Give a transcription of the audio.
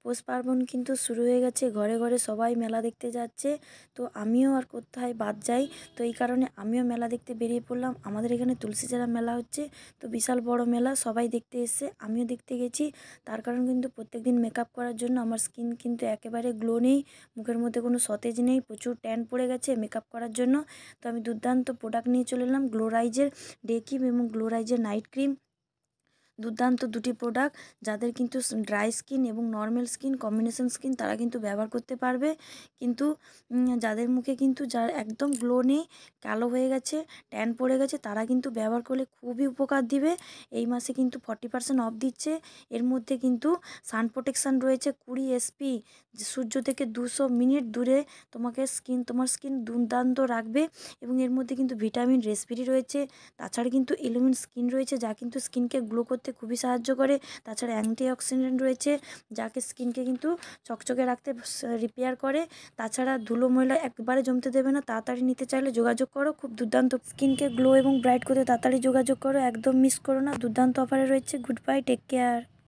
পৌষ পার্বণ কিন্তু শুরু হয়ে গেছে, ঘরে ঘরে সবাই মেলা দেখতে যাচ্ছে। তো আমিও আর কোথায় বাদ যাই। তো এই কারণে আমিও মেলা দেখতে বেরিয়ে পড়লাম। আমাদের এখানে তুলসীচারা মেলা হচ্ছে, তো বিশাল বড় মেলা, সবাই দেখতে এসছে, আমিও দেখতে গেছি। তার কারণ কিন্তু প্রত্যেকদিন মেকআপ করার জন্য আমার স্কিন কিন্তু একেবারে গ্লো নেই, মুখের মধ্যে কোনো সতেজ নেই, প্রচুর ট্যান পড়ে গেছে মেকআপ করার জন্য। তো আমি দুর্দান্ত প্রোডাক্ট নিয়ে চলে এলাম, গ্লোরাইজের ডে ক্রিম এবং গ্লোরাইজের নাইট ক্রিম। দুর্দান্ত দুটি প্রোডাক্ট, যাদের কিন্তু ড্রাই স্কিন এবং নর্মাল স্কিন কম্বিনেশন স্কিন তারা কিন্তু ব্যবহার করতে পারবে। কিন্তু যাদের মুখে কিন্তু যার একদম গ্লো নেই, কালো হয়ে গেছে, ট্যান পড়ে গেছে, তারা কিন্তু ব্যবহার করলে খুবই উপকার দিবে। এই মাসে কিন্তু 40% অফ দিচ্ছে। এর মধ্যে কিন্তু সান প্রোটেকশান রয়েছে 20 SPF, সূর্য থেকে 200 মিনিট দূরে তোমার স্কিন দুর্দান্ত রাখবে। এবং এর মধ্যে কিন্তু ভিটামিন রেসপিরি রয়েছে। তাছাড়া কিন্তু এলিমেন্ট স্কিন রয়েছে, যা কিন্তু স্কিনকে গ্লো করতে খুবই সাহায্য করে। তাছাড়া অ্যান্টিঅক্সিডেন্ট রয়েছে, যাকে স্কিনকে কিন্তু চকচকে রাখতে রিপেয়ার করে। তাছাড়া ধুলো ময়লা একবারে জমতে দেবে না। তাড়াতাড়ি নিতে চাইলে যোগাযোগ করো, খুব দুর্দান্ত স্কিনকে গ্লো এবং ব্রাইট করতে তাড়াতাড়ি যোগাযোগ করো, একদম মিস করো না। দুর্দান্ত অফারে রয়েছে। Goodbye, take care.